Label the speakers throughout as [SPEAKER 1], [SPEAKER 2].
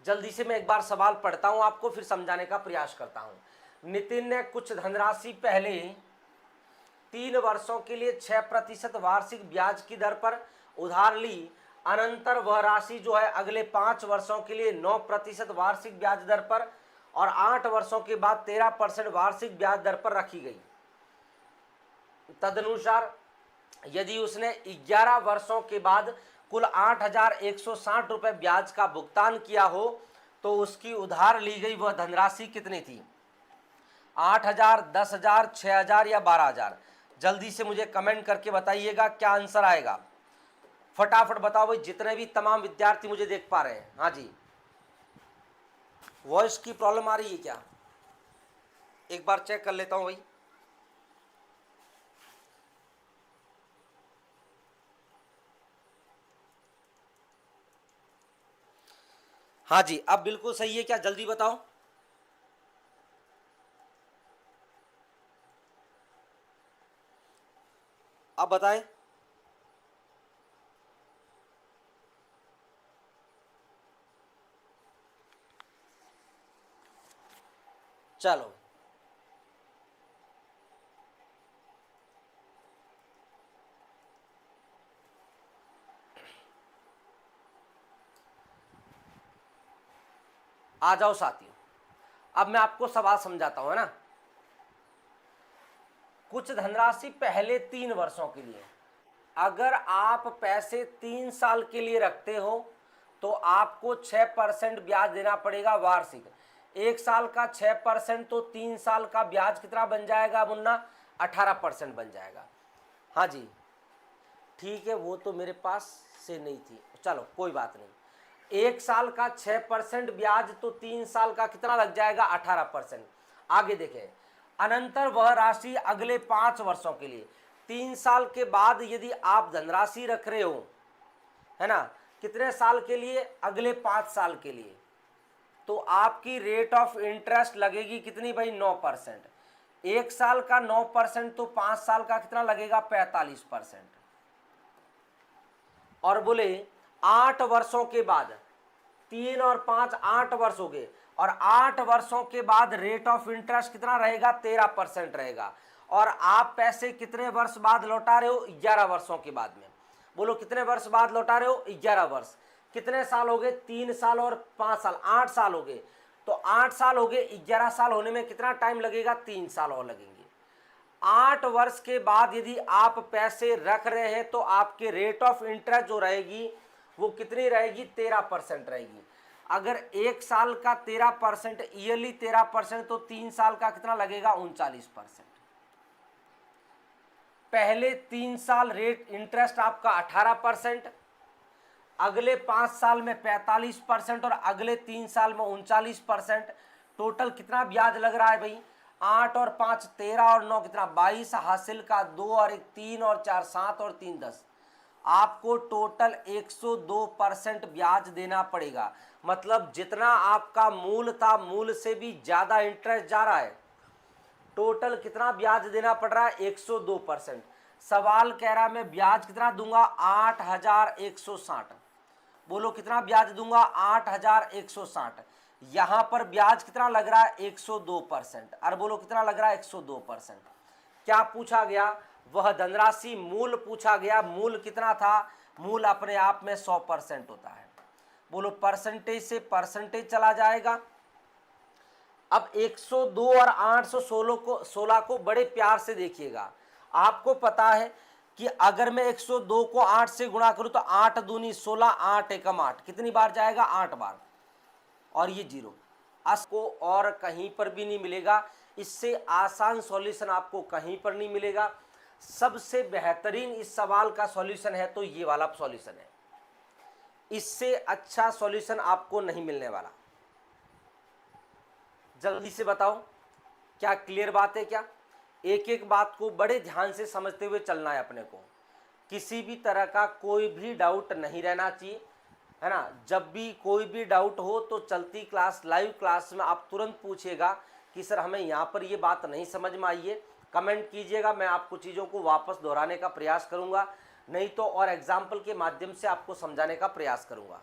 [SPEAKER 1] जल्दी से मैं एक बार सवाल पढ़ता हूं, आपको फिर समझाने का प्रयास करता हूं। नितिन ने कुछ धनराशि पहले 3 वर्षों के लिए 6% वार्षिक ब्याज की दर पर उधार ली। अनंतर वह राशि जो है अगले 5 वर्षों के लिए 9% वार्षिक ब्याज दर पर और 8 वर्षों के बाद 13% वार्षिक ब्याज दर पर रखी गई। तदनुसार यदि उसने 11 वर्षों के बाद कुल 8,160 रुपये ब्याज का भुगतान किया हो तो उसकी उधार ली गई वह धनराशि कितनी थी? 8,000, 10,000, 6,000 या 12,000? जल्दी से मुझे कमेंट करके बताइएगा क्या आंसर आएगा। फटाफट बताओ भाई, जितने भी तमाम विद्यार्थी मुझे देख पा रहे हैं। हाँ जी, वॉइस की प्रॉब्लम आ रही है क्या? एक बार चेक कर लेता हूं भाई। हाँ जी, अब बिल्कुल सही है क्या? जल्दी बताओ। अब बताएं। चलो, आ जाओ साथियों, अब मैं आपको सवाल समझाता हूं, है ना। कुछ धनराशि पहले 3 वर्षों के लिए, अगर आप पैसे 3 साल के लिए रखते हो तो आपको 6% ब्याज देना पड़ेगा वार्षिक। 1 साल का 6% तो 3 साल का ब्याज कितना बन जाएगा मुन्ना? 18% बन जाएगा। हाँ जी ठीक है, वो तो मेरे पास से नहीं थी, चलो कोई बात नहीं। 1 साल का 6% ब्याज तो 3 साल का कितना लग जाएगा? 18%। आगे देखें, अनंतर वह राशि अगले 5 वर्षों के लिए, 3 साल के बाद यदि आप धनराशि रख रहे हो, है ना, कितने साल के लिए? अगले 5 साल के लिए, तो आपकी रेट ऑफ इंटरेस्ट लगेगी कितनी भाई? 9%। 1 साल का 9% तो 5 साल का कितना लगेगा? 45%। और बोले 8 वर्षों के बाद, 3 और 5 8 वर्ष हो गए, और 8 वर्षों के बाद रेट ऑफ इंटरेस्ट कितना रहेगा? 13% रहेगा। और आप पैसे कितने वर्ष बाद लौटा रहे हो? 11 वर्षों के बाद में। बोलो कितने वर्ष बाद लौटा रहे हो? 11 वर्ष। कितने साल हो गए? 3 साल और 5 साल, 8 साल हो गए। तो 8 साल हो गए, 11 साल होने में कितना टाइम लगेगा? 3 साल और लगेंगे। 8 वर्ष के बाद यदि आप पैसे रख रहे हैं तो आपके रेट ऑफ इंटरेस्ट जो रहेगी वो कितनी रहेगी? 13% रहेगी। अगर 1 साल का 13%, ईयरली 13%, तो 3 साल का कितना लगेगा? 39%। पहले 3 साल रेट इंटरेस्ट आपका 18%, अगले 5 साल में 45% और अगले 3 साल में 39%। टोटल कितना ब्याज लग रहा है भाई? 8 और 5 13 और 9 कितना? 22। हासिल का 2 और 1 3 और 4 7 और 3 10। आपको टोटल 102% ब्याज देना पड़ेगा। मतलब जितना आपका मूल था, मूल से भी ज्यादा इंटरेस्ट जा रहा है। टोटल कितना ब्याज देना पड़ रहा है? 102%। सवाल कह रहा मैं ब्याज कितना दूंगा? 8,160। बोलो कितना ब्याज दूंगा? 8,160। यहां पर ब्याज कितना लग रहा है? 102%। और बोलो कितना लग रहा है? 102%। क्या पूछा गया? वह धनराशि मूल पूछा गया। मूल कितना था? मूल अपने आप में 100% होता है। बोलो परसेंटेज से परसेंटेज चला जाएगा। अब 102 और 816 को बड़े प्यार से देखिएगा। आपको पता है कि अगर मैं 102 को 8 से गुणा करूं तो 8 दूनी 16, 8 एकम 8, कितनी बार जाएगा? 8 बार। और ये 0 को और कहीं पर भी नहीं मिलेगा। इससे आसान सॉल्यूशन आपको कहीं पर नहीं मिलेगा। सबसे बेहतरीन इस सवाल का सॉल्यूशन है तो ये वाला सॉल्यूशन है। इससे अच्छा सॉल्यूशन आपको नहीं मिलने वाला। जल्दी से बताओ, क्या क्लियर बात है क्या? एक एक बात को बड़े ध्यान से समझते हुए चलना है अपने को। किसी भी तरह का कोई भी डाउट नहीं रहना चाहिए, है ना। जब भी कोई भी डाउट हो तो चलती क्लास, लाइव क्लास में आप तुरंत पूछिएगा कि सर हमें यहाँ पर ये बात नहीं समझ में आई है। कमेंट कीजिएगा, मैं आपको चीज़ों को वापस दोहराने का प्रयास करूँगा, नहीं तो और एग्जाम्पल के माध्यम से आपको समझाने का प्रयास करूँगा।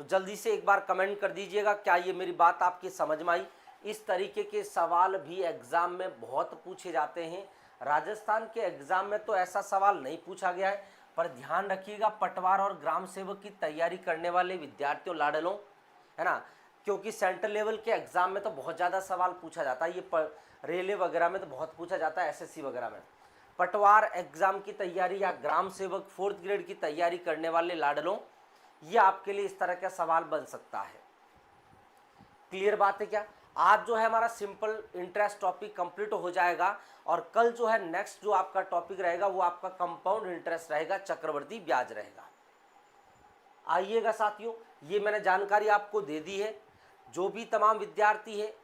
[SPEAKER 1] तो जल्दी से एक बार कमेंट कर दीजिएगा क्या ये मेरी बात आपकी समझ में आई। इस तरीके के सवाल भी एग्ज़ाम में बहुत पूछे जाते हैं। राजस्थान के एग्ज़ाम में तो ऐसा सवाल नहीं पूछा गया है, पर ध्यान रखिएगा पटवार और ग्राम सेवक की तैयारी करने वाले विद्यार्थियों लाडलों, है ना, क्योंकि सेंट्रल लेवल के एग्ज़ाम में तो बहुत ज़्यादा सवाल पूछा जाता है। ये रेलवे वगैरह में तो बहुत पूछा जाता है, एसएससी वगैरह में। पटवार एग्ज़ाम की तैयारी या ग्राम सेवक 4th ग्रेड की तैयारी करने वाले लाडलों, ये आपके लिए इस तरह का सवाल बन सकता है। क्लियर बात है क्या? आज जो है हमारा सिंपल इंटरेस्ट टॉपिक कंप्लीट हो जाएगा और कल जो है नेक्स्ट जो आपका टॉपिक रहेगा वो आपका कंपाउंड इंटरेस्ट रहेगा, चक्रवर्ती ब्याज रहेगा। आइएगा साथियों, ये मैंने जानकारी आपको दे दी है। जो भी तमाम विद्यार्थी है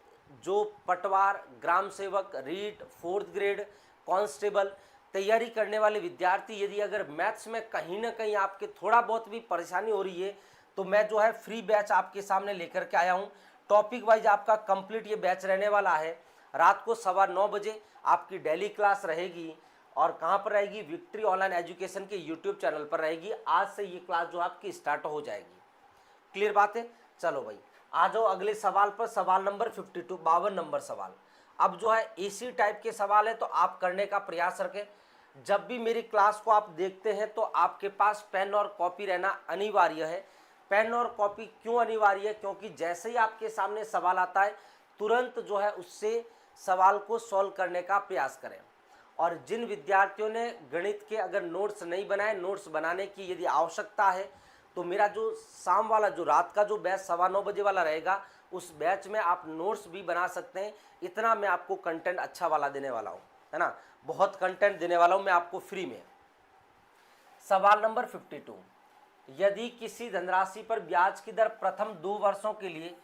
[SPEAKER 1] जो पटवार, ग्राम सेवक, रीट, 4th ग्रेड, कांस्टेबल तैयारी करने वाले विद्यार्थी, यदि अगर मैथ्स में कहीं ना कहीं आपके थोड़ा बहुत भी परेशानी हो रही है तो मैं जो है फ्री बैच आपके सामने लेकर के आया हूँ। टॉपिक वाइज आपका कंप्लीट ये बैच रहने वाला है। रात को 9:15 बजे आपकी डेली क्लास रहेगी और कहाँ पर रहेगी? विक्ट्री ऑनलाइन एजुकेशन के यूट्यूब चैनल पर रहेगी। आज से ये क्लास जो आपकी स्टार्ट हो जाएगी। क्लियर बात है? चलो भाई आ जाओ अगले सवाल पर। सवाल नंबर 52, 52 नंबर सवाल। अब जो है इसी टाइप के सवाल है तो आप करने का प्रयास रखें। जब भी मेरी क्लास को आप देखते हैं तो आपके पास पेन और कॉपी रहना अनिवार्य है। पेन और कॉपी क्यों अनिवार्य है? क्योंकि जैसे ही आपके सामने सवाल आता है तुरंत जो है उससे सवाल को सॉल्व करने का प्रयास करें। और जिन विद्यार्थियों ने गणित के अगर नोट्स नहीं बनाए, नोट्स बनाने की यदि आवश्यकता है तो मेरा जो शाम वाला जो रात का जो बैच 9:15 बजे वाला रहेगा उस बैच में आप नोट्स भी बना सकते हैं। इतना मैं आपको कंटेंट अच्छा वाला देने वाला हूँ, है ना, बहुत कंटेंट देने वाला हूँ मैं आपको फ्री में। सवाल नंबर 52, यदि किसी धनराशि पर ब्याज की दर प्रथम 2 वर्षों के लिए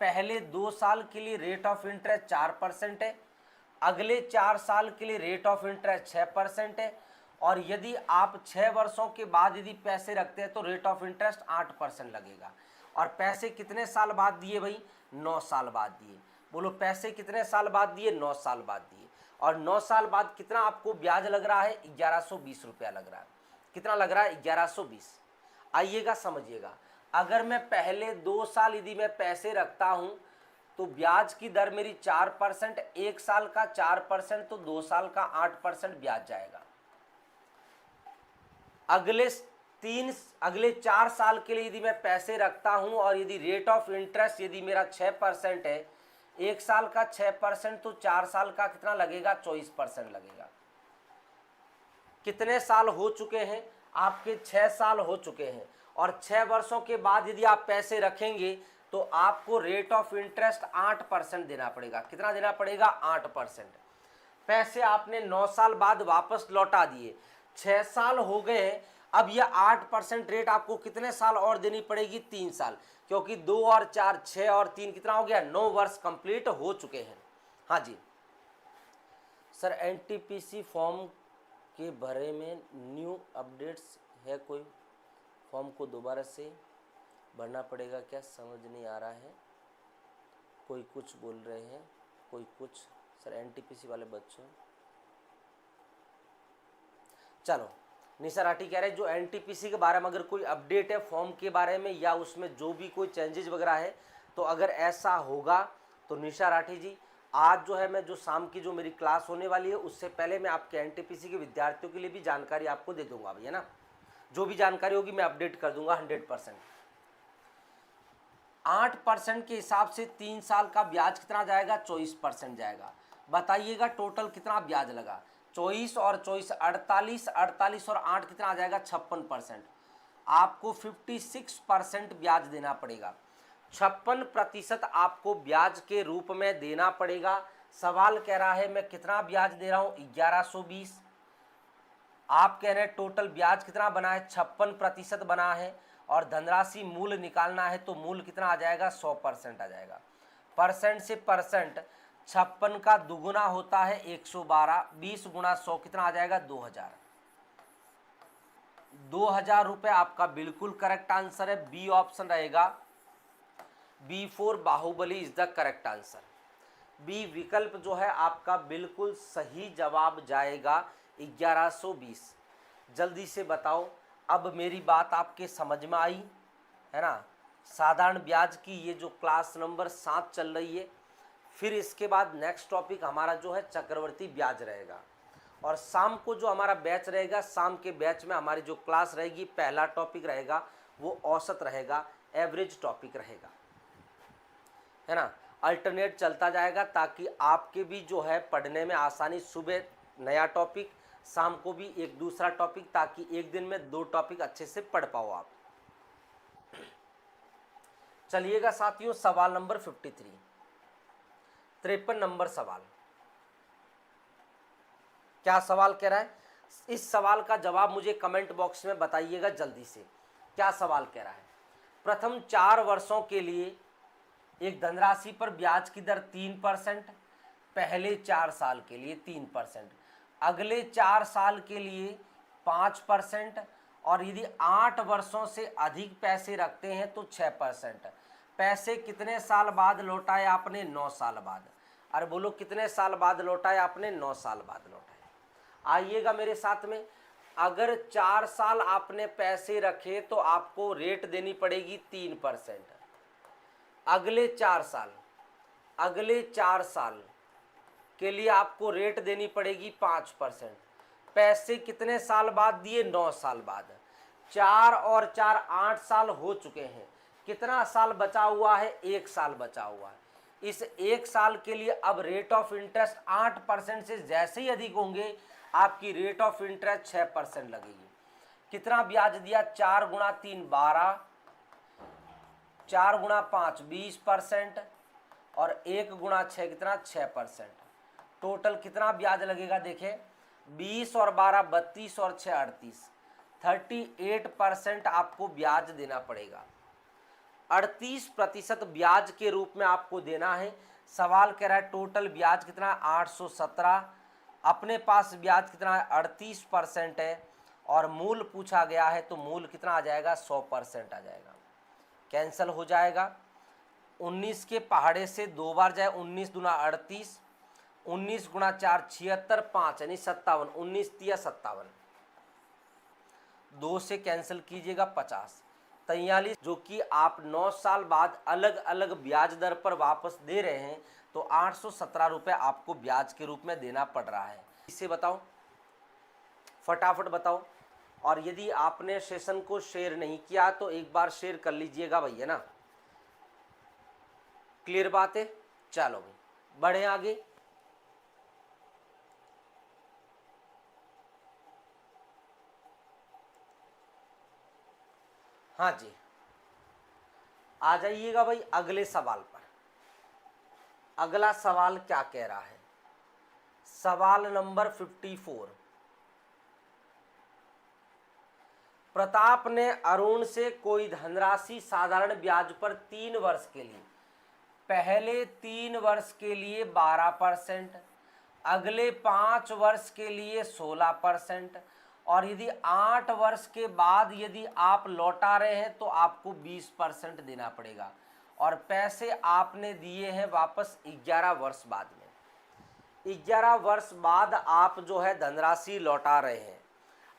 [SPEAKER 1] पहले 2 साल के लिए रेट ऑफ इंटरेस्ट 4% है, अगले 4 साल के लिए रेट ऑफ इंटरेस्ट 6% है और यदि आप 6 वर्षों के बाद यदि पैसे रखते हैं तो रेट ऑफ इंटरेस्ट 8% लगेगा। और पैसे कितने साल बाद दिए भाई? 9 साल बाद दिए। बोलो पैसे कितने साल बाद दिए? 9 साल बाद दिए। और 9 साल बाद कितना आपको ब्याज लग रहा है? 1120 रुपया लग रहा है। कितना लग रहा है? 1120। आइएगा समझिएगा, अगर मैं पहले 2 साल यदि मैं पैसे रखता हूं तो ब्याज की दर मेरी 4%, 1 साल का 4% तो 2 साल का 8% ब्याज जाएगा। अगले 4 साल के लिए यदि मैं पैसे रखता हूं और यदि रेट ऑफ इंटरेस्ट यदि मेरा 6% है, 1 साल का 6% तो 4 साल का कितना लगेगा? 24% लगेगा। कितने साल हो चुके हैं आपके? 6 साल हो चुके हैं। और 6 वर्षों के बाद यदि आप पैसे रखेंगे तो आपको रेट ऑफ इंटरेस्ट 8% देना पड़ेगा। कितना देना पड़ेगा? 8%। पैसे आपने 9 साल बाद वापस लौटा दिए, 6 साल हो गए हैं, अब यह 8% रेट आपको कितने साल और देनी पड़ेगी? 3 साल, क्योंकि 2 और 4 6 और 3 कितना हो गया? 9 वर्ष कंप्लीट हो चुके हैं। हाँ जी सर, एनटीपीसी फॉर्म के भरे में न्यू अपडेट्स है, कोई फॉर्म को दोबारा से भरना पड़ेगा क्या? समझ नहीं आ रहा है। कोई कुछ बोल रहे हैं, कोई कुछ। सर एनटीपीसी वाले बच्चों, चलो निशा राठी कह रहे हैं जो एनटीपीसी के बारे में अगर कोई अपडेट है फॉर्म के बारे में या उसमें जो भी कोई चेंजेस वगैरह है तो अगर ऐसा होगा तो निशा राठी जी आज जो है मैं जो शाम की जो मेरी क्लास होने वाली है उससे पहले मैं आपके एनटीपीसी के विद्यार्थियों के लिए भी जानकारी आपको दे दूंगा भैया ना। जो भी जानकारी होगी मैं अपडेट कर दूंगा 100%। 8% के हिसाब से 3 साल का ब्याज कितना जाएगा? 24% जाएगा। बताइएगा टोटल कितना ब्याज लगा? 24 और 24 48, 48 और 8 कितना आ जाएगा? 56%। आपको 56% ब्याज देना पड़ेगा। 56% आपको ब्याज के रूप में देना पड़ेगा। सवाल कह रहा है मैं कितना ब्याज दे रहा हूं? 1120। आप कह रहे हैं टोटल ब्याज कितना बना है? 56% बना है और धनराशि मूल निकालना है तो मूल कितना आ जाएगा? 100% आ जाएगा। परसेंट से परसेंट 56 का दुगुना होता है 112, 20 गुना 100 कितना आ जाएगा? 2000। 2000 रुपये आपका बिल्कुल करेक्ट आंसर है। बी ऑप्शन रहेगा, B4 Baahubali is the correct answer. B विकल्प जो है आपका बिल्कुल सही जवाब जाएगा 1120। जल्दी से बताओ, अब मेरी बात आपके समझ में आई है ना? साधारण ब्याज की ये जो क्लास नंबर 7 चल रही है। फिर इसके बाद नेक्स्ट टॉपिक हमारा जो है चक्रवर्ती ब्याज रहेगा। और शाम को जो हमारा बैच रहेगा, शाम के बैच में हमारी जो क्लास रहेगी, पहला टॉपिक रहेगा वो औसत रहेगा, एवरेज टॉपिक रहेगा, है ना। अल्टरनेट चलता जाएगा ताकि आपके भी जो है पढ़ने में आसानी, सुबह नया टॉपिक, शाम को भी एक दूसरा टॉपिक, ताकि एक दिन में 2 टॉपिक अच्छे से पढ़ पाओ आप। चलिएगा साथियों, सवाल नंबर 53, 53 नंबर सवाल। क्या सवाल कह रहा है? इस सवाल का जवाब मुझे कमेंट बॉक्स में बताइएगा जल्दी से। क्या सवाल कह रहा है? प्रथम 4 वर्षों के लिए एक धनराशि पर ब्याज की दर 3%, पहले 4 साल के लिए 3%, अगले 4 साल के लिए 5%, और यदि 8 वर्षों से अधिक पैसे रखते हैं तो 6%। पैसे कितने साल बाद लौटाए आपने? 9 साल बाद। अरे बोलो, कितने साल बाद लौटाए आपने? 9 साल बाद लौटाए। आइएगा मेरे साथ में। अगर 4 साल आपने पैसे रखे तो आपको रेट देनी पड़ेगी 3%। अगले 4 साल के लिए आपको रेट देनी पड़ेगी 5%। पैसे कितने साल बाद दिए? 9 साल बाद। 4 और 4 8 साल हो चुके हैं। कितना साल बचा हुआ है? 1 साल बचा हुआ है। इस 1 साल के लिए अब रेट ऑफ इंटरेस्ट 8% से जैसे ही अधिक होंगे, आपकी रेट ऑफ इंटरेस्ट 6% लगेगी। कितना ब्याज दिया? 4 गुणा 3 12, 4 गुणा 5 20%, और 1 गुणा 6 कितना? 6%। टोटल कितना ब्याज लगेगा? देखें, 20 और 12 32 और 6 38, 38% आपको ब्याज देना पड़ेगा। 38% ब्याज के रूप में आपको देना है। सवाल कह रहा है टोटल ब्याज कितना? 817। अपने पास ब्याज कितना है? 38% है, और मूल पूछा गया है तो मूल कितना आ जाएगा? 100% आ जाएगा। कैंसल हो जाएगा। 19 के पहाड़े से 2 बार जाए, 19 दूना 38, 19 गुणा 4 76, 5 यानी 57, 19 तिया 57, 2 से कैंसिल कीजिएगा 50, 43, जो कि आप 9 साल बाद अलग अलग ब्याज दर पर वापस दे रहे हैं, तो 817 रुपये आपको ब्याज के रूप में देना पड़ रहा है। इसे बताओ, फटाफट बताओ। और यदि आपने सेशन को शेयर नहीं किया तो एक बार शेयर कर लीजिएगा भैया ना। क्लियर बात है? चलो भाई बढ़े आगे। हाँ जी, आ जाइएगा भाई अगले सवाल पर। अगला सवाल क्या कह रहा है? सवाल नंबर 54। प्रताप ने अरुण से कोई धनराशि साधारण ब्याज पर 3 वर्ष के लिए, पहले 3 वर्ष के लिए 12%, अगले 5 वर्ष के लिए 16%, और यदि 8 वर्ष के बाद यदि आप लौटा रहे हैं तो आपको 20% देना पड़ेगा। और पैसे आपने दिए हैं वापस 11 वर्ष बाद में। 11 वर्ष बाद आप जो है धनराशि लौटा रहे हैं।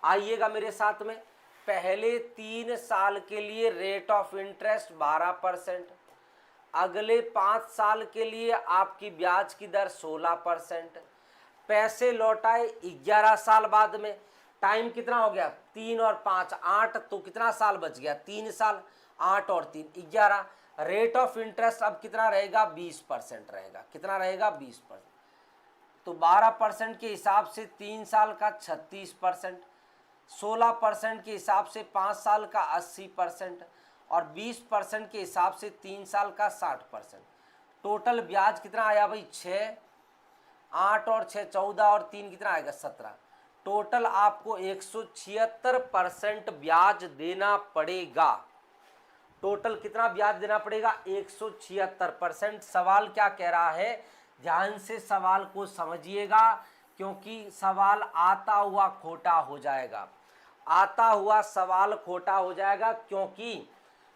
[SPEAKER 1] आइएगा मेरे साथ में। पहले 3 साल के लिए रेट ऑफ इंटरेस्ट 12%, अगले 5 साल के लिए आपकी ब्याज की दर 16%। पैसे लौटाए 11 साल बाद में। टाइम कितना हो गया? 3 और 5 8, तो कितना साल बच गया? 3 साल। 8 और 3 11। रेट ऑफ इंटरेस्ट अब कितना रहेगा? 20% रहेगा। कितना रहेगा? 20%। तो 12% के हिसाब से 3 साल का 36%, 16% के हिसाब से 5 साल का 80%, और 20% के हिसाब से 3 साल का 60%। टोटल ब्याज कितना आया भाई? 6, 8 और 6 14, और 3 कितना आएगा? 17। टोटल आपको 176% ब्याज देना पड़ेगा। टोटल कितना ब्याज देना पड़ेगा? 176%। सवाल क्या कह रहा है? ध्यान से सवाल को समझिएगा, क्योंकि सवाल आता हुआ खोटा हो जाएगा। आता हुआ सवाल खोटा हो जाएगा, क्योंकि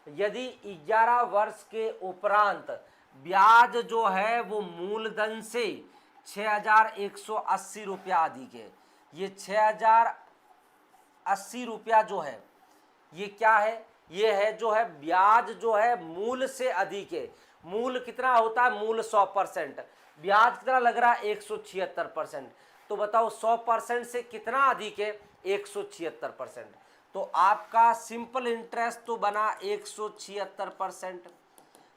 [SPEAKER 1] यदि 11 वर्ष के उपरांत ब्याज जो है वो मूलधन से 6180 रुपया अधिक है। ये 6080 रुपया जो है ये क्या है? ये है जो है ब्याज जो है मूल से अधिक है। मूल कितना होता है, मूल 100%, ब्याज कितना लग रहा है 176%। तो बताओ 100% से कितना अधिक है, 176%। तो आपका सिंपल इंटरेस्ट तो बना 176%।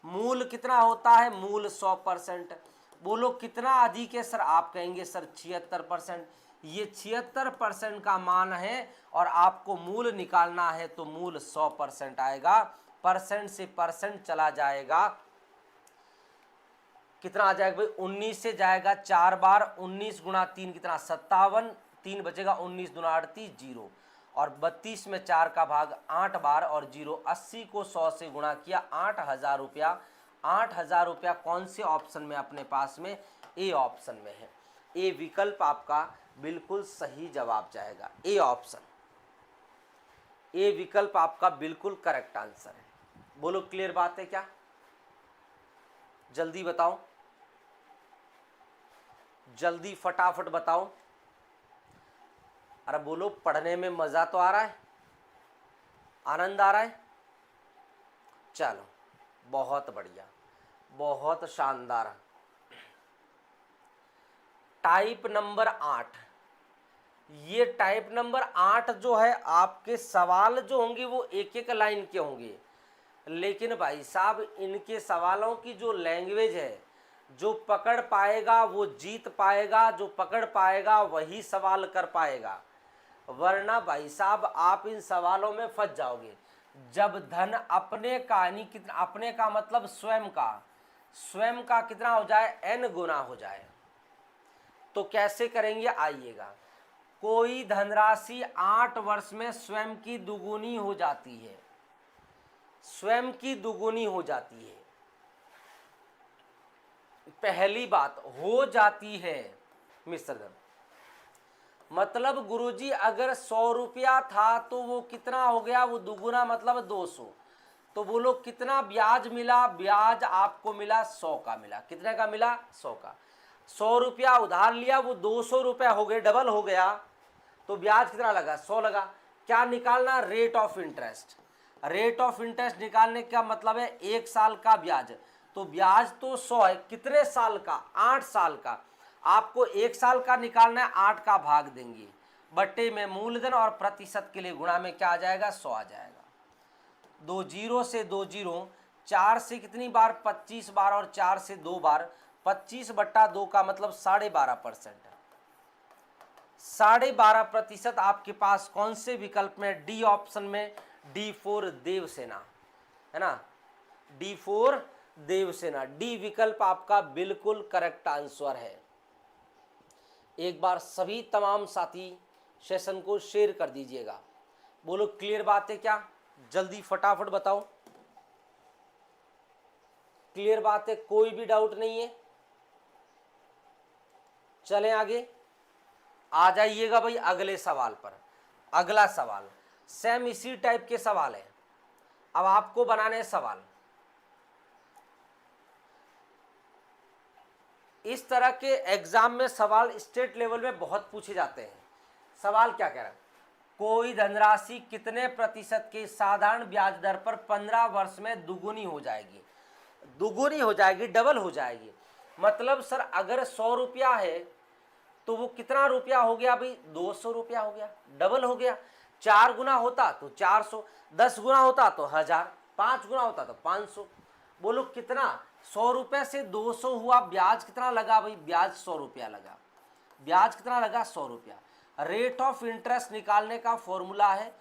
[SPEAKER 1] मूल कितना होता है, मूल 100%। बोलो कितना अधिक है सर, आप कहेंगे सर 76%। ये 76% का मान है और आपको मूल निकालना है तो मूल 100% आएगा। परसेंट से परसेंट चला जाएगा, कितना आ जाएगा भाई, 19 से जाएगा 4 बार, 19 गुणा 3 कितना 57, 3 बचेगा, 19 दूना 38, 0। और 32 में 4 का भाग 8 बार और 0। 80 को 100 से गुणा किया, 8000 रुपया। 8000 रुपया कौन से ऑप्शन में अपने पास में, ए ऑप्शन में है। ए विकल्प आपका बिल्कुल सही जवाब जाएगा, ए ऑप्शन, ए विकल्प आपका बिल्कुल करेक्ट आंसर है। बोलो क्लियर बात है क्या, जल्दी बताओ, जल्दी फटाफट बताओ। अरे बोलो, पढ़ने में मजा तो आ रहा है, आनंद आ रहा है, चलो बहुत बढ़िया, बहुत शानदार। टाइप नंबर 8, ये टाइप नंबर 8 जो है आपके सवाल जो होंगे वो एक एक लाइन के होंगे, लेकिन भाई साहब इनके सवालों की जो लैंग्वेज है, जो पकड़ पाएगा वो जीत पाएगा, जो पकड़ पाएगा वही सवाल कर पाएगा, वरना भाई साहब आप इन सवालों में फंस जाओगे। जब धन अपने का, यानी कितना, अपने का मतलब स्वयं का, स्वयं का कितना हो जाए, n गुना हो जाए, तो कैसे करेंगे आइएगा। कोई धनराशि 8 वर्ष में स्वयं की दुगुनी हो जाती है, स्वयं की दुगुनी हो जाती है। पहली बात हो जाती है मिस्टर धन, मतलब गुरुजी अगर 100 रुपया था तो वो कितना हो गया, वो दुगुना मतलब 200। तो बोलो कितना ब्याज मिला, ब्याज आपको मिला 100 का मिला, कितने का मिला, 100 का। 100 रुपया उधार लिया, वो 200 रुपया हो गए, डबल हो गया, तो ब्याज कितना लगा, 100 लगा। क्या निकालना, rate of interest. Rate of interest निकालने का मतलब है 1 साल का ब्याज, तो ब्याज तो 100 है, कितने साल का, 8 साल का। आपको 1 साल का निकालना है, 8 का भाग देंगे, बट्टे में मूलधन और प्रतिशत के लिए गुणा में क्या आ जाएगा, 100 आ जाएगा। 2 जीरो से 2 जीरो, 4 से कितनी बार, 25 बार, और 4 से 2 बार, 25/2 का मतलब 12.5%। 12.5% आपके पास कौन से विकल्प में, डी ऑप्शन में, D4 देवसेना, है ना, D4 देवसेना, डी विकल्प आपका बिल्कुल करेक्ट आंसर है। एक बार सभी तमाम साथी सेशन को शेयर कर दीजिएगा। बोलो क्लियर बात है क्या, जल्दी फटाफट बताओ, क्लियर बात है, कोई भी डाउट नहीं है। चलें आगे, आ जाइएगा भाई अगले सवाल पर। अगला सवाल सेम इसी टाइप के सवाल है, अब आपको बनाने सवाल। इस तरह के एग्जाम में सवाल स्टेट लेवल में बहुत पूछे जाते हैं। सवाल क्या कह रहा है, कोई धनराशि कितने प्रतिशत के साधारण ब्याज दर पर 15 वर्ष में दुगुनी हो जाएगी, दुगुनी हो जाएगी, डबल हो जाएगी। मतलब सर अगर 100 रुपया है तो वो कितना रुपया हो गया भाई, 200 रुपया हो गया, डबल हो गया। 4 गुना होता तो 400, 10 गुना होता तो 1000, 5 गुना होता तो 500। बोलो कितना, 100 रुपये से 200 हुआ, ब्याज कितना लगा भाई, ब्याज 100 रुपया लगा, ब्याज कितना लगा, 100 रुपया। रेट ऑफ इंटरेस्ट निकालने का फॉर्मूला है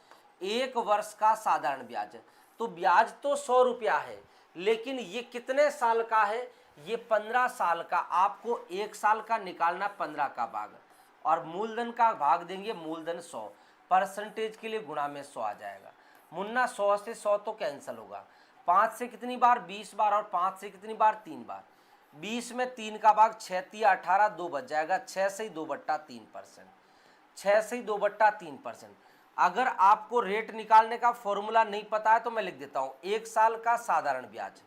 [SPEAKER 1] 1 वर्ष का साधारण ब्याज। तो ब्याज तो 100 रुपया है, लेकिन ये कितने साल का है, ये 15 साल का। आपको 1 साल का निकालना 15 का भाग, और मूलधन का भाग देंगे, मूलधन 100, परसेंटेज के लिए गुणा में 100 आ जाएगा। मुन्ना 100 से 100 तो कैंसिल होगा, 5 से कितनी बार, 20 बार, और 5 से कितनी बार, 3 बार। 20 में 3 का भाग 6 3 18, 2 बच जाएगा, 6 से 2/3%, 6 से 2/3%। अगर आपको रेट निकालने का फॉर्मूला नहीं पता है तो मैं लिख देता हूँ, 1 साल का साधारण ब्याज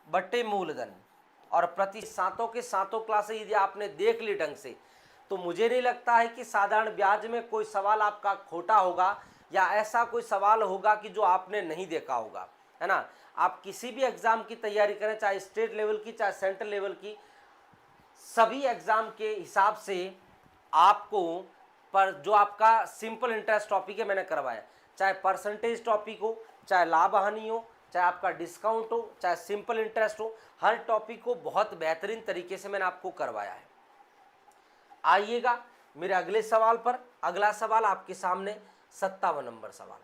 [SPEAKER 1] बट्टे मूलधन, और प्रति सातों के सातों क्लासें यदि आपने देख ली ढंग से तो मुझे नहीं लगता है कि साधारण ब्याज में कोई सवाल आपका खोटा होगा। या ऐसा कोई सवाल होगा कि जो आपने नहीं देखा होगा, है ना। आप किसी भी एग्ज़ाम की तैयारी करें, चाहे स्टेट लेवल की चाहे सेंट्रल लेवल की, सभी एग्ज़ाम के हिसाब से आपको पर जो आपका सिंपल इंटरेस्ट टॉपिक है मैंने करवाया, चाहे परसेंटेज टॉपिक हो, चाहे लाभ हानि हो, चाहे आपका डिस्काउंट हो, चाहे सिंपल इंटरेस्ट हो, हर टॉपिक को बहुत बेहतरीन तरीके से मैंने आपको करवाया है। आइएगा मेरे अगले सवाल पर। अगला सवाल आपके सामने 57 नंबर सवाल।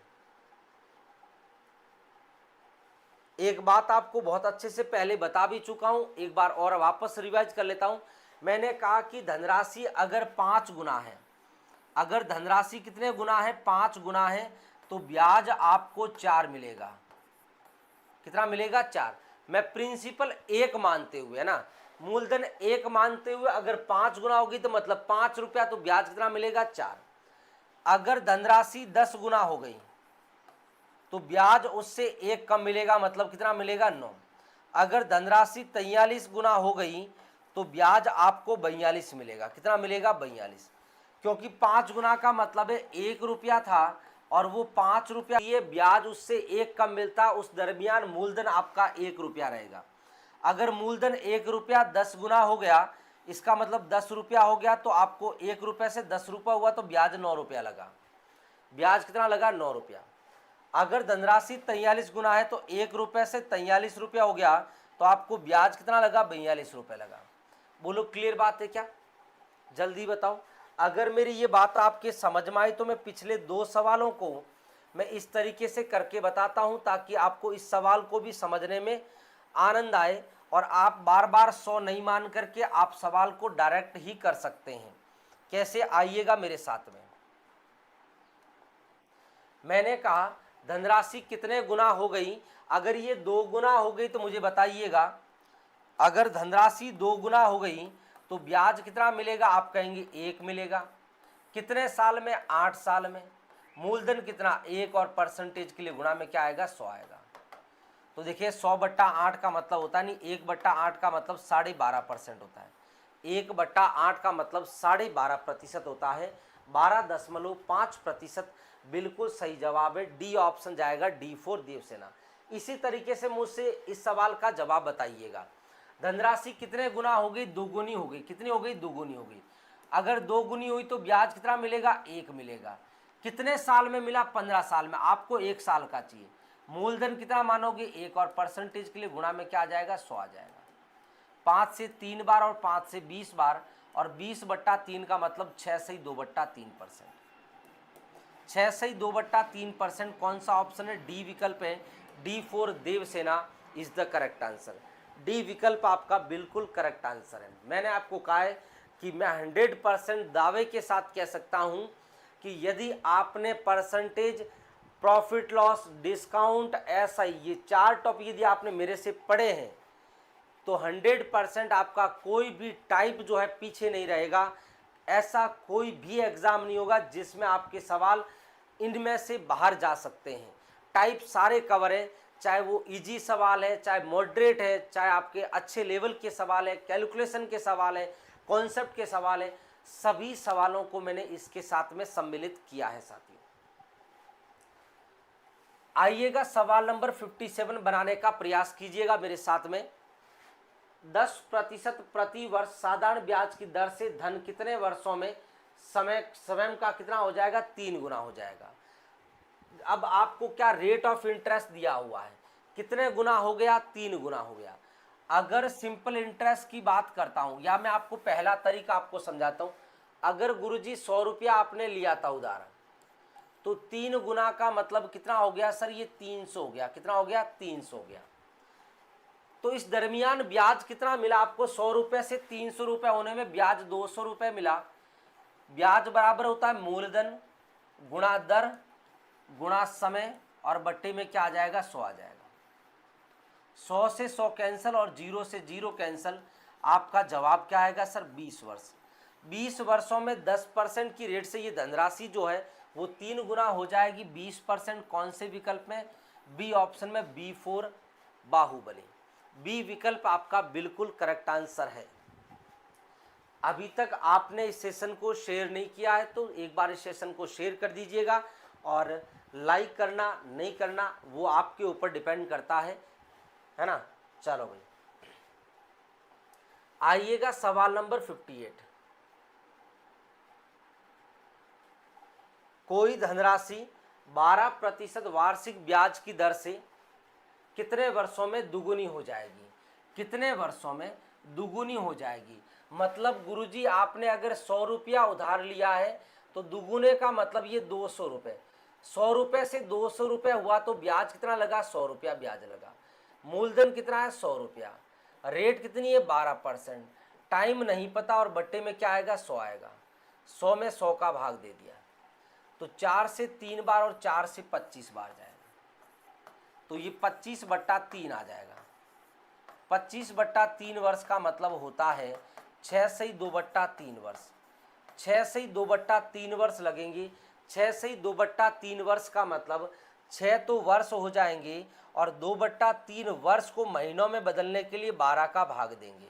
[SPEAKER 1] एक बात आपको बहुत अच्छे से पहले बता भी चुका हूं, एक बार और वापस रिवाइज कर लेता हूं। मैंने कहा कि धनराशि अगर 5 गुना है, अगर धनराशि कितने गुना है, 5 गुना है, तो ब्याज आपको 4 मिलेगा। कितना मिलेगा? 4। मैं प्रिंसिपल 1 मानते हुए, है ना, मूलधन 1 मानते हुए अगर 5 गुना होगी तो मतलब 5 रुपया, तो ब्याज कितना मिलेगा? 4। अगर धनराशि 10 गुना हो गई तो ब्याज उससे 1 कम मिलेगा, मतलब कितना मिलेगा? 9। अगर धनराशि 43 गुना हो गई तो ब्याज आपको 42 मिलेगा। कितना मिलेगा? 42। क्योंकि 5 गुना का मतलब है 1 रुपया था और वो 5 रुपया, ये ब्याज उससे 1 कम मिलता, उस दरमियान मूलधन आपका 1 रुपया रहेगा। अगर मूलधन 1 रुपया 10 गुना हो गया, इसका मतलब 10 रुपया हो गया, तो आपको 1 रुपये से 10 रुपया हुआ तो ब्याज 9 रुपया लगा। ब्याज कितना लगा? 9 रुपया। अगर धनराशि 43 गुना है तो 1 रुपये से 43 रुपया हो गया, तो आपको ब्याज कितना लगा? 42 रुपये लगा। बोलो क्लियर बात है क्या? जल्दी बताओ। अगर मेरी ये बात आपके समझ में आई तो मैं पिछले 2 सवालों को मैं इस तरीके से करके बताता हूं ताकि आपको इस सवाल को भी समझने में आनंद आए और आप बार बार 100 नहीं मान करके आप सवाल को डायरेक्ट ही कर सकते हैं। कैसे? आइएगा मेरे साथ में। मैंने कहा धनराशि कितने गुना हो गई, अगर ये 2 गुना हो गई तो मुझे बताइएगा। अगर धनराशि 2 गुना हो गई तो ब्याज कितना मिलेगा? आप कहेंगे 1 मिलेगा। कितने साल में? 8 साल में। मूलधन कितना? 1 और परसेंटेज के लिए गुणा में क्या आएगा? 100 आएगा। तो देखिए 100/8 का मतलब होता नहीं, 1/8 का मतलब 12.5% होता है। 1/8 का मतलब 12.5% होता है। 12.5% बिल्कुल सही जवाब है। डी ऑप्शन जाएगा, D4 देवसेना। इसी तरीके से मुझसे इस सवाल का जवाब बताइएगा। धनराशि कितने गुना हो गई? दोगुनी हो गई। कितनी हो गई? दोगुनी हो गई। अगर दोगुनी हुई तो ब्याज कितना मिलेगा? 1 मिलेगा। कितने साल में मिला? 15 साल में। आपको 1 साल का चाहिए। मूलधन कितना मानोगे? 1 और परसेंटेज के लिए गुणा में क्या आ जाएगा? 100 आ जाएगा। 5 से 3 बार और 5 से 20 बार, और 20/3 का मतलब 6 से 2/3%। 6 से 2/3% कौन सा ऑप्शन है? डी विकल्प है। D4 Devasena is the correct answer. D विकल्प आपका बिल्कुल करेक्ट आंसर है। मैंने आपको कहा है कि मैं 100% दावे के साथ कह सकता हूं कि यदि आपने percentage, profit loss, discount, SI, ये 4 टॉपिक यदि आपने मेरे से पढ़े हैं तो 100% आपका कोई भी टाइप जो है पीछे नहीं रहेगा। ऐसा कोई भी एग्ज़ाम नहीं होगा जिसमें आपके सवाल इनमें से बाहर जा सकते हैं। टाइप सारे कवर हैं, चाहे वो इजी सवाल है, चाहे मॉडरेट है, चाहे आपके अच्छे लेवल के सवाल है, कैलकुलेशन के सवाल है, कॉन्सेप्ट के सवाल है, सभी सवालों को मैंने इसके साथ में सम्मिलित किया है साथियों। आइएगा सवाल नंबर 57 बनाने का प्रयास कीजिएगा मेरे साथ में। 10% प्रति वर्ष साधारण ब्याज की दर से धन कितने वर्षों में समय का कितना हो जाएगा? 3 गुना हो जाएगा। अब आपको क्या रेट ऑफ इंटरेस्ट दिया हुआ है, कितने गुना हो गया? 3 गुना हो गया। अगर सिंपल इंटरेस्ट की बात करता हूं, या मैं आपको पहला तरीका आपको समझाता हूं। अगर गुरुजी 100 रुपया आपने लिया था उदाहरण, तो 3 गुना का मतलब कितना हो गया सर? ये 300 हो गया। कितना हो गया? 300 हो गया। तो इस दरमियान ब्याज कितना मिला आपको? 100 रुपये से 300 रुपये होने में ब्याज 200 रुपये मिला। ब्याज बराबर होता है मूलधन गुणा दर गुणा समय, और बट्टे में क्या आ जाएगा? 100 आ जाएगा। 100 से 100 कैंसिल और 0 से 0 कैंसिल। आपका जवाब क्या आएगा सर? 20 वर्ष। 20 वर्षों में 10% की रेट से ये धनराशि जो है वो 3 गुना हो जाएगी। 20% कौन से विकल्प में? बी ऑप्शन में, B4 बाहुबली। बी विकल्प आपका बिल्कुल करेक्ट आंसर है। अभी तक आपने इस सेशन को शेयर नहीं किया है तो एक बार इस सेशन को शेयर कर दीजिएगा और लाइक करना नहीं करना वो आपके ऊपर डिपेंड करता है ना। चलो भाई, आइएगा सवाल नंबर 58। कोई धनराशि 12% वार्षिक ब्याज की दर से कितने वर्षों में दुगुनी हो जाएगी? कितने वर्षों में दुगुनी हो जाएगी? मतलब गुरुजी आपने अगर 100 रुपया उधार लिया है तो दुगुने का मतलब ये 200 रुपये। 100 रुपये से 200 रुपये हुआ तो ब्याज कितना लगा? 100 रुपया ब्याज लगा। मूलधन कितना है? 100 रुपया। रेट कितनी है? 12%। टाइम नहीं पता और बट्टे में क्या आएगा? 100 आएगा। 100 में 100 का भाग दे दिया तो 4 से 3 बार और 4 से 25 बार जाएगा तो ये 25/3 आ जाएगा। 25/3 वर्ष का मतलब होता है 6 से 2/3 वर्ष। 6 से 2/3 वर्ष लगेंगे। 6 से 2/3 वर्ष का मतलब 6 तो वर्ष हो जाएंगे और 2/3 वर्ष को महीनों में बदलने के लिए 12 का भाग देंगे।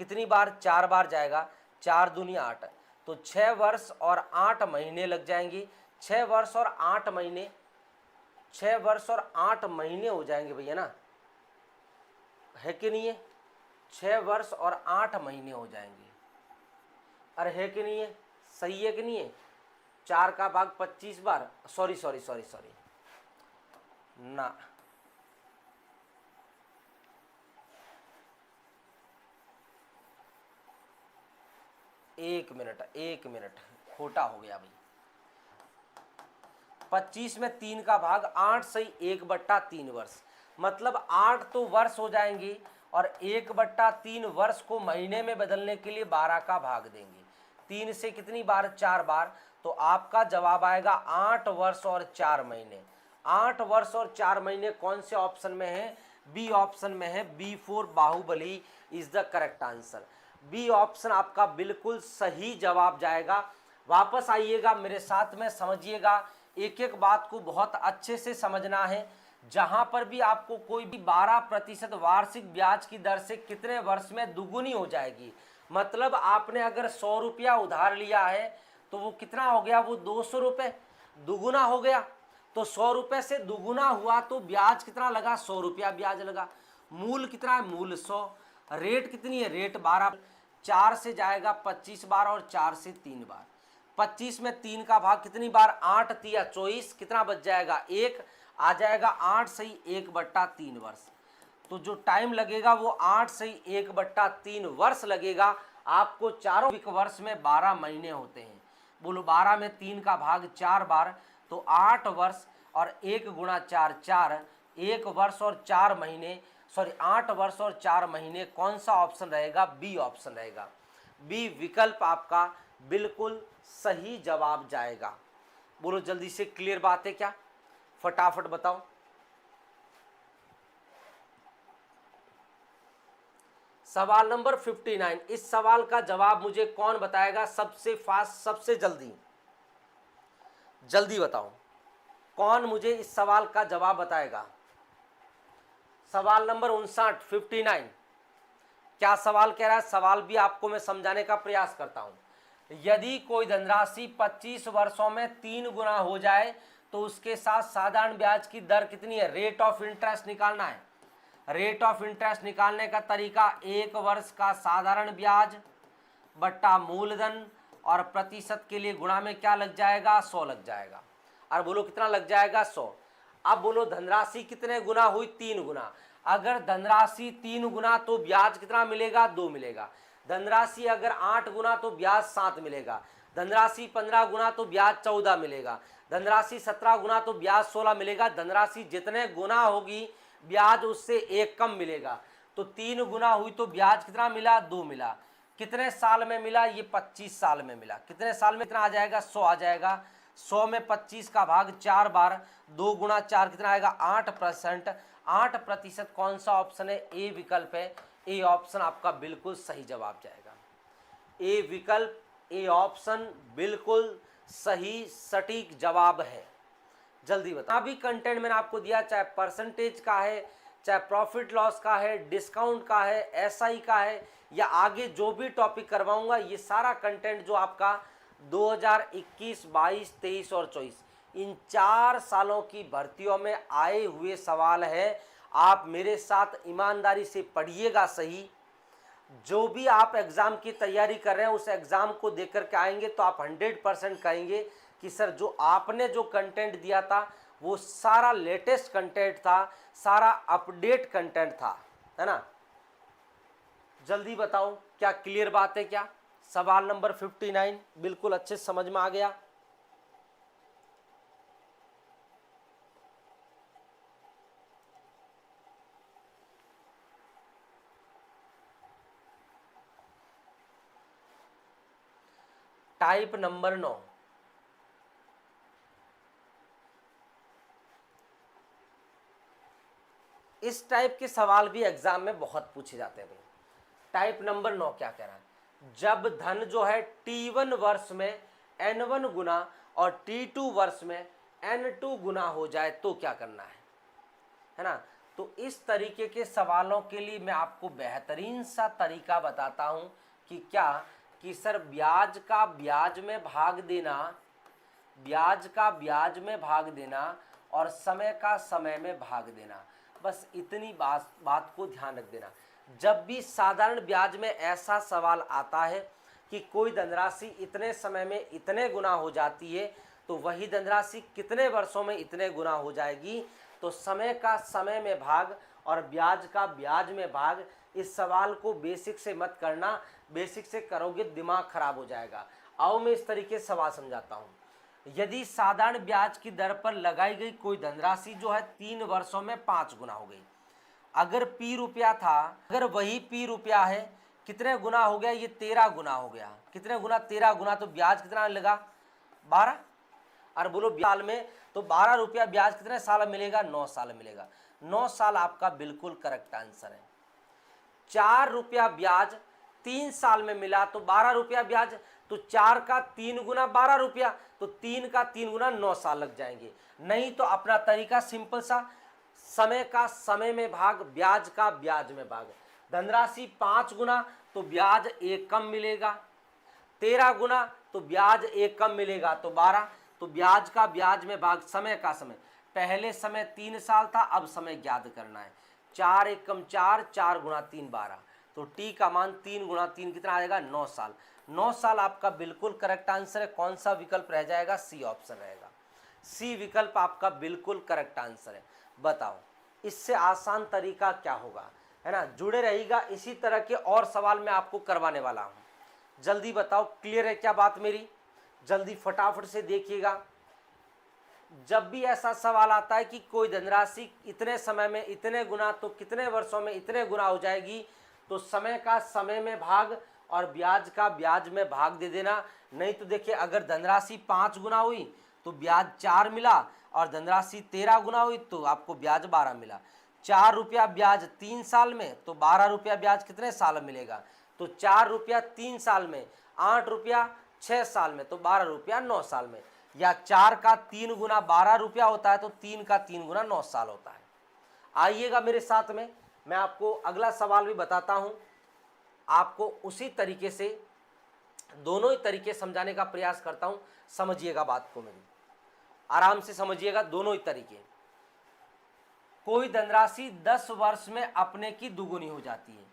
[SPEAKER 1] कितनी बार? 4 बार जाएगा। 4 दूनी 8 तो 6 वर्ष और 8 महीने लग जाएंगे। 6 वर्ष और 8 महीने, 6 वर्ष और 8 महीने हो जाएंगे भैया ना, है कि नहीं है? 6 वर्ष और 8 महीने हो जाएंगे। अरे है कि नहीं है? सही है कि नहीं है? 4 का भाग 25 बार, सॉरी ना, एक मिनट खोटा हो गया भाई। 25 में 3 का भाग 8 से 1/3 वर्ष, मतलब 8 तो वर्ष हो जाएंगे और 1/3 वर्ष को महीने में बदलने के लिए 12 का भाग देंगे। 3 से कितनी बार? 4 बार। तो आपका जवाब आएगा 8 वर्ष और 4 महीने। 8 वर्ष और 4 महीने कौन से ऑप्शन में है? बी ऑप्शन में है। B4 Baahubali is the correct answer. B option आपका बिल्कुल सही जवाब जाएगा। वापस आइएगा मेरे साथ में, समझिएगा, एक एक बात को बहुत अच्छे से समझना है। जहां पर भी आपको कोई भी 12% वार्षिक ब्याज की दर से कितने वर्ष में दुगुनी हो जाएगी, मतलब आपने अगर 100 रुपया उधार लिया है तो वो कितना हो गया? वो 200 रुपये दुगुना हो गया। तो 100 रुपये से दुगुना हुआ तो ब्याज कितना लगा? 100 रुपया ब्याज लगा। मूल कितना है? मूल 100। रेट कितनी है? रेट 12। 4 से जाएगा 25 बार और 4 से 3 बार। 25 में 3 का भाग कितनी बार? 8 तिया 24, कितना बच जाएगा? 1 आ जाएगा। 8 से 1/3 वर्ष। तो जो टाइम लगेगा वो 8 से 1/3 वर्ष लगेगा। आपको चारों वर्ष में 12 महीने होते हैं। बोलो 12 में 3 का भाग 4 बार तो 8 वर्ष और 1 गुणा 4 4, 1 वर्ष और 4 महीने, सॉरी 8 वर्ष और 4 महीने। कौन सा ऑप्शन रहेगा? बी ऑप्शन रहेगा। बी विकल्प आपका बिल्कुल सही जवाब जाएगा। बोलो जल्दी से, क्लियर बात है क्या? फटाफट बताओ। सवाल नंबर 59। इस सवाल का जवाब मुझे कौन बताएगा सबसे फास्ट, सबसे जल्दी? जल्दी बताओ, कौन मुझे इस सवाल का जवाब बताएगा? सवाल नंबर 59, 59। क्या सवाल कह रहा है? सवाल भी आपको मैं समझाने का प्रयास करता हूं। यदि कोई धनराशि 25 वर्षों में 3 गुना हो जाए तो उसके साथ साधारण ब्याज की दर कितनी है? रेट ऑफ इंटरेस्ट निकालना है। रेट ऑफ इंटरेस्ट निकालने का तरीका 1 वर्ष का साधारण ब्याज बट्टा मूलधन और प्रतिशत के लिए गुणा में क्या लग जाएगा? 100 लग जाएगा। और बोलो कितना लग जाएगा? 100। अब बोलो धनराशि कितने गुना हुई? 3 गुना। अगर धनराशि 3 गुना तो ब्याज कितना मिलेगा? 2 मिलेगा। धनराशि अगर 8 गुना तो ब्याज 7 मिलेगा। धनराशि 15 गुना तो ब्याज 14 मिलेगा। धनराशि 17 गुना तो ब्याज 16 मिलेगा। धनराशि जितने गुना होगी ब्याज उससे 1 कम मिलेगा। तो 3 गुना हुई तो ब्याज कितना मिला? 2 मिला। कितने साल में मिला? ये 25 साल में मिला। कितने साल में? कितना आ जाएगा? 100 आ जाएगा। 100 में 25 का भाग 4 बार, 2 गुणा 4 कितना आएगा? 8%। 8% कौन सा ऑप्शन है? ए विकल्प है। ए ऑप्शन आपका बिल्कुल सही जवाब जाएगा। ए विकल्प, ए ऑप्शन बिल्कुल सही सटीक जवाब है। जल्दी बता। अभी कंटेंट मैंने आपको दिया, चाहे परसेंटेज का है, चाहे प्रॉफिट लॉस का है, डिस्काउंट का है, एसआई का है, या आगे जो भी टॉपिक करवाऊंगा, ये सारा कंटेंट जो आपका 2021, 22, 23 और 24 इन 4 सालों की भर्तियों में आए हुए सवाल है। आप मेरे साथ ईमानदारी से पढ़िएगा सही। जो भी आप एग्ज़ाम की तैयारी कर रहे हैं उस एग्ज़ाम को देख कर के आएंगे तो आप 100% कहेंगे कि सर जो आपने जो कंटेंट दिया था वो सारा लेटेस्ट कंटेंट था, सारा अपडेट कंटेंट था, है ना। जल्दी बताओ, क्या क्लियर बात है? क्या सवाल नंबर 59 बिल्कुल अच्छे से समझ में आ गया? टाइप नंबर 9, इस टाइप के सवाल भी एग्जाम में बहुत पूछे जाते हैं भाई। टाइप नंबर 9 क्या कह रहा है? जब धन जो है T1 वर्ष में N1 गुना और T2 वर्ष में N2 गुना हो जाए तो क्या करना है ना। तो इस तरीके के सवालों के लिए मैं आपको बेहतरीन सा तरीका बताता हूं कि क्या कि सर ब्याज का ब्याज में भाग देना, ब्याज का ब्याज में भाग देना और समय का समय में भाग देना, बस इतनी बात को ध्यान रख देना। जब भी साधारण ब्याज में ऐसा सवाल आता है कि कोई धनराशि इतने समय में इतने गुना हो जाती है तो वही धनराशि कितने वर्षों में इतने गुना हो जाएगी, तो समय का समय में भाग और ब्याज का ब्याज में भाग, इस सवाल को बेसिक से मत करना। बेसिक से करोगे दिमाग खराब हो जाएगा। आओ मैं इस तरीके से सवाल समझाता हूँ। यदि साधारण ब्याज की दर पर लगाई गई कोई धनराशि जो है 3 वर्षों में 5 गुना हो गई, अगर P रुपया था, अगर वही P रुपया है, कितने गुना हो गया? ये 13 गुना हो गया। कितने गुना? 13 गुना। तो ब्याज कितना लगा? 12। और बोलो साल में, तो 12 रुपया ब्याज कितने साल मिलेगा? 9 साल मिलेगा। 9 साल आपका बिल्कुल करेक्ट आंसर है। 4 रुपया ब्याज 3 साल में मिला तो 12 रुपया ब्याज, तो 4 का 3 गुना 12 रुपया, तो 3 का 3 गुना 9 साल लग जाएंगे। नहीं तो अपना तरीका सिंपल सा, समय का समय में भाग, ब्याज का ब्याज में भाग। धनराशि 5 गुना तो ब्याज 1 कम मिलेगा, 13 गुना तो ब्याज 1 कम मिलेगा, तो 12। तो ब्याज का ब्याज में भाग, समय का समय। पहले समय 3 साल था, अब समय ज्ञात करना है। 4 1 कम 4, 4 गुना 3 12, तो टी का मान 3 गुना 3 कितना आ जाएगा? 9 साल। 9 साल आपका बिल्कुल करेक्ट आंसर है। कौन सा विकल्प रह जाएगा? सी ऑप्शन रहेगा। सी विकल्प आपका बिल्कुल करेक्ट आंसर है। बताओ इससे आसान तरीका क्या होगा, है ना। जुड़े रहिएगा, इसी तरह के और सवाल मैं आपको करवाने वाला हूं। जल्दी बताओ, क्लियर है क्या बात मेरी? जल्दी फटाफट से देखिएगा। जब भी ऐसा सवाल आता है कि कोई धनराशि इतने समय में इतने गुना तो कितने वर्षों में इतने गुना हो जाएगी, तो समय का समय में भाग और ब्याज का ब्याज में भाग दे देना। नहीं तो देखिए, अगर धनराशि 5 गुना हुई तो ब्याज 4 मिला, और धनराशि 13 गुना हुई तो आपको ब्याज 12 मिला। 4 रुपया ब्याज 3 साल में, तो 12 रुपया ब्याज कितने साल में मिलेगा? तो 4 रुपया 3 साल में, 8 रुपया 6 साल में, तो 12 रुपया 9 साल में। या 4 का 3 गुना 12 रुपया होता है, तो 3 का 3 गुना 9 साल होता है। आइएगा मेरे साथ में, मैं आपको अगला सवाल भी बताता हूं। आपको उसी तरीके से दोनों ही तरीके समझाने का प्रयास करता हूं। समझिएगा बात को, मेरी आराम से समझिएगा दोनों ही तरीके। कोई धनराशि 10 वर्ष में अपने की दुगुनी हो जाती है।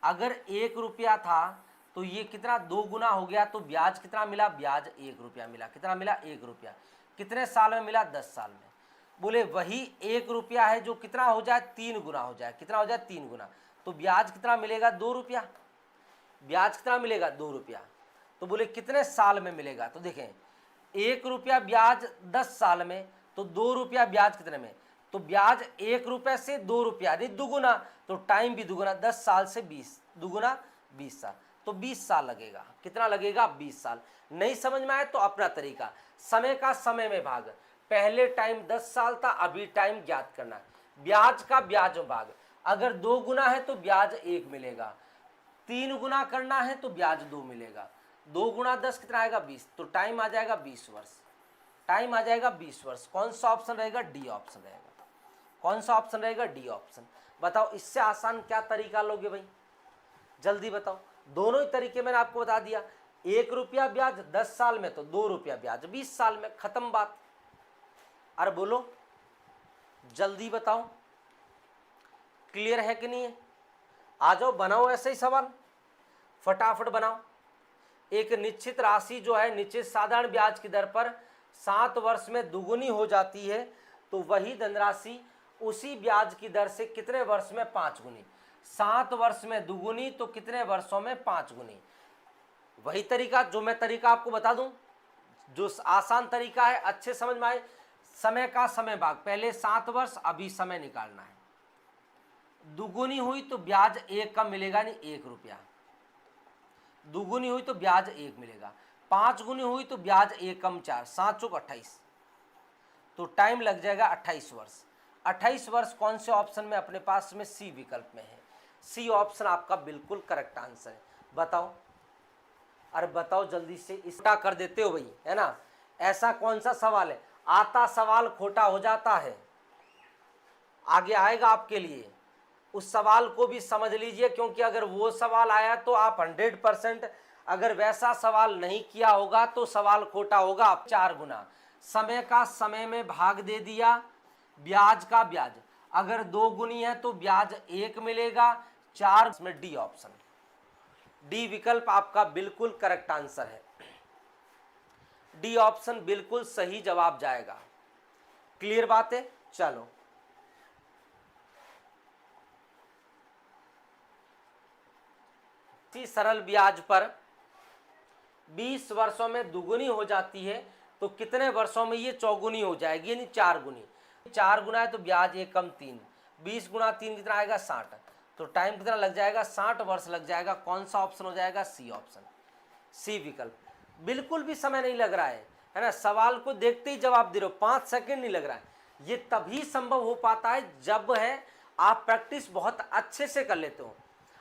[SPEAKER 1] अगर 1 रुपया था तो ये कितना 2 गुना हो गया, तो ब्याज कितना मिला? ब्याज 1 रुपया मिला। कितना मिला? 1 रुपया। कितने साल में मिला? 10 साल में। बोले वही 1 रुपया है जो कितना हो जाए? 3 गुना हो जाए। कितना हो जाए? 3 गुना। तो ब्याज कितना मिलेगा? 2 रुपया। ब्याज कितना मिलेगा? 2 रुपया। तो बोले कितने साल में मिलेगा? तो देखें, 1 रुपया ब्याज 10 साल में, तो 2 रुपया ब्याज कितने में? तो ब्याज 1 रुपये से 2 रुपया, नहीं दुगुना, तो टाइम भी दुगुना। 10 साल से 20, दुगुना 20 साल, तो 20 साल लगेगा। कितना लगेगा? 20 साल। नहीं समझ में आए तो अपना तरीका, समय का समय में भाग। पहले टाइम 10 साल था, अभी टाइम ज्ञात करना है। ब्याज का ब्याज में भाग। अगर 2 गुना है तो ब्याज 1 मिलेगा, 3 गुना करना है तो ब्याज 2 मिलेगा। 2 गुना 10 कितना आएगा? 20। तो टाइम आ जाएगा 20 वर्ष। टाइम आ जाएगा 20 वर्ष। कौन सा ऑप्शन रहेगा? डी ऑप्शन रहेगा। कौन सा ऑप्शन रहेगा? D option. बताओ इससे आसान क्या तरीका लोगे भाई? जल्दी बताओ। दोनों ही तरीके मैंने आपको बता दिया। 1 रुपया ब्याज 10 साल में, तो 2 रुपया ब्याज 20 साल में। खत्म बात। अरे बोलो, जल्दी बताओ, क्लियर है कि नहीं है? आ जाओ, बनाओ ऐसे ही सवाल, फटाफट बनाओ। एक निश्चित राशि जो है निश्चित साधारण ब्याज की दर पर 7 वर्ष में दुगुनी हो जाती है, तो वही धनराशि उसी ब्याज की दर से कितने वर्ष में 5 गुनी। 7 वर्ष में दुगुनी तो कितने वर्षों में 5 गुनी। वही तरीका जो मैं तरीका आपको बता दूं, जो आसान तरीका है, अच्छे समझ में आए। समय का समय भाग, पहले 7 वर्ष, अभी समय निकालना है। दुगुनी हुई तो ब्याज 1 कम मिलेगा, नहीं 1 रुपया। दुगुनी हुई तो ब्याज 1 मिलेगा। 5 गुनी हुई तो ब्याज 1 कम 4, 7 चौक 28, तो टाइम लग जाएगा 28 वर्ष। 28 वर्ष कौन से ऑप्शन में अपने पास में? सी विकल्प में है। सी ऑप्शन आपका बिल्कुल करेक्ट आंसर है। बताओ, अरे बताओ जल्दी से, इसका कर देते हो भाई, है ना? ऐसा कौन सा सवाल है, आता सवाल खोटा हो जाता है, आगे आएगा आपके लिए, उस सवाल को भी समझ लीजिए, क्योंकि अगर वो सवाल आया तो आप 100%, अगर वैसा सवाल नहीं किया होगा तो सवाल खोटा होगा। आप 4 गुना, समय का समय में भाग दे दिया, ब्याज का ब्याज, अगर 2 गुनी है तो ब्याज 1 मिलेगा, 4 में डी ऑप्शन, डी विकल्प आपका बिल्कुल करेक्ट आंसर है। डी ऑप्शन बिल्कुल सही जवाब जाएगा। क्लियर बात है? चलो, सरल ब्याज पर 20 वर्षों में दुगुनी हो जाती है, तो कितने वर्षों में ये चौगुनी हो जाएगी, यानी 4 गुनी। 4 गुना है तो ब्याज 1 कम 3, 20 गुना 3 कितना आएगा? 60, तो टाइम कितना लग जाएगा? 60 वर्ष लग जाएगा। कौन सा ऑप्शन हो जाएगा? सी ऑप्शन, सी विकल्प। बिल्कुल भी समय नहीं लग रहा है ना? सवाल को देखते ही जवाब दे रहे हो, 5 सेकंड नहीं लग रहा है। ये तभी संभव हो पाता है जब है आप प्रैक्टिस बहुत अच्छे से कर लेते हो।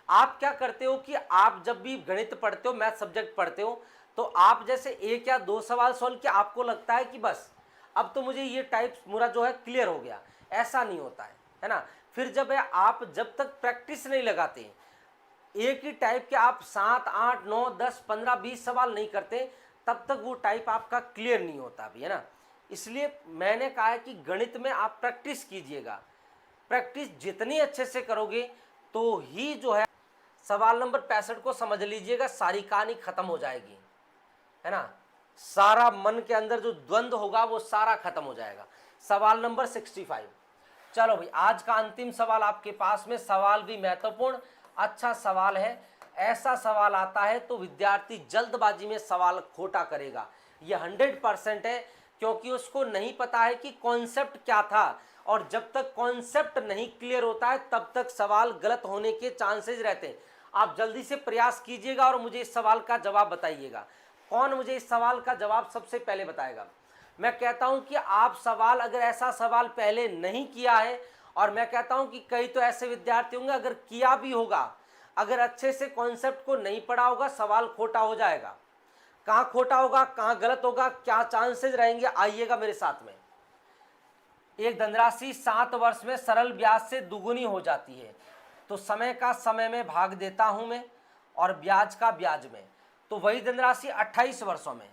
[SPEAKER 1] आप क्या करते हो कि आप जब भी गणित पढ़ते हो, मैथ सब्जेक्ट पढ़ते हो, तो आप जैसे 1 या 2 सवाल सॉल्व किया, आपको लगता है कि बस अब तो मुझे ये टाइप पूरा जो है क्लियर हो गया। ऐसा नहीं होता है ना? फिर जब है आप जब तक प्रैक्टिस नहीं लगाते, एक ही टाइप के आप 7, 8, 9, 10, 15, 20 सवाल नहीं करते, तब तक वो टाइप आपका क्लियर नहीं होता भी, है ना? इसलिए मैंने कहा है कि गणित में आप प्रैक्टिस कीजिएगा। प्रैक्टिस जितनी अच्छे से करोगे तो ही जो है सवाल नंबर 65 को समझ लीजिएगा, सारी कहानी खत्म हो जाएगी, है ना? सारा मन के अंदर जो द्वंद्व होगा वो सारा खत्म हो जाएगा। सवाल नंबर 65। चलो भाई, आज का अंतिम सवाल आपके पास में, सवाल भी महत्वपूर्ण, अच्छा सवाल है। ऐसा सवाल आता है तो विद्यार्थी जल्दबाजी में सवाल खोटा करेगा, ये 100% है, क्योंकि उसको नहीं पता है कि कॉन्सेप्ट क्या था, और जब तक कॉन्सेप्ट नहीं क्लियर होता है तब तक सवाल गलत होने के चांसेस रहते हैं। आप जल्दी से प्रयास कीजिएगा और मुझे इस सवाल का जवाब बताइएगा। कौन मुझे इस सवाल का जवाब सबसे पहले बताएगा? मैं कहता हूं कि आप सवाल, अगर ऐसा सवाल पहले नहीं किया है, और मैं कहता हूं कि कई तो ऐसे विद्यार्थी होंगे अगर किया भी होगा, अगर अच्छे से कॉन्सेप्ट को नहीं पढ़ा होगा, सवाल खोटा हो जाएगा। कहां खोटा होगा, कहां गलत होगा, क्या चांसेस रहेंगे, आइएगा मेरे साथ में। एक धनराशि 7 वर्ष में सरल ब्याज से दुगुनी हो जाती है, तो समय का समय में भाग देता हूं मैं, और ब्याज का ब्याज में, तो वही धनराशि 28 वर्षों में,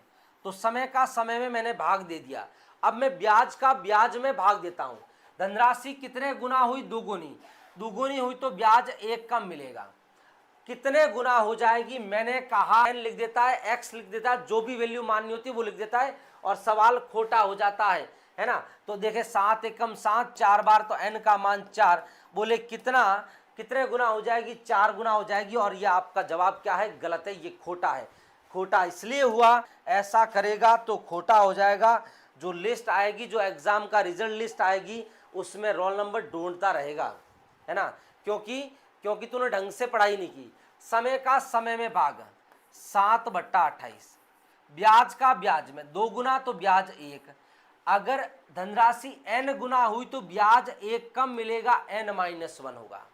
[SPEAKER 1] तो समय का समय में मैंने भाग दे दिया। अब मैं ब्याज का ब्याज में भाग देता हूं। धनराशि कितने गुना हुई? दुगुनी। दुगुनी हुई तो ब्याज 1 कम मिलेगा। कितने गुना हो जाएगी? मैंने कहा n लिख देता है, x लिख देता है, जो भी वैल्यू माननी होती है वो लिख देता है, और सवाल खोटा हो जाता है ना? तो देखे 7 एकम 7, 4 बार तो n का मान 4, बोले कितने गुना हो जाएगी? 4 गुना हो जाएगी, और ये आपका जवाब क्या है? गलत है, ये खोटा है। खोटा इसलिए हुआ, ऐसा करेगा तो खोटा हो जाएगा। जो लिस्ट आएगी, जो एग्जाम का रिजल्ट लिस्ट आएगी, उसमें रोल नंबर ढूंढता रहेगा, है ना? क्योंकि तूने ढंग से पढ़ाई नहीं की। समय का समय में भाग 7/28, ब्याज का ब्याज में 2 गुना तो ब्याज 1, अगर धनराशि n गुना हुई तो ब्याज 1 कम मिलेगा, n-1 होगा।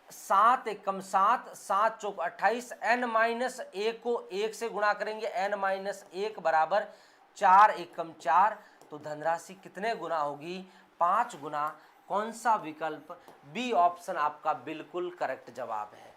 [SPEAKER 1] 7 एकम 7, 7 चौक 28, n-1 को 1 से गुणा करेंगे, n-1 बराबर 4 एकम 4, तो धनराशि कितने गुना होगी? 5 गुना। कौन सा विकल्प? बी ऑप्शन आपका बिल्कुल करेक्ट जवाब है।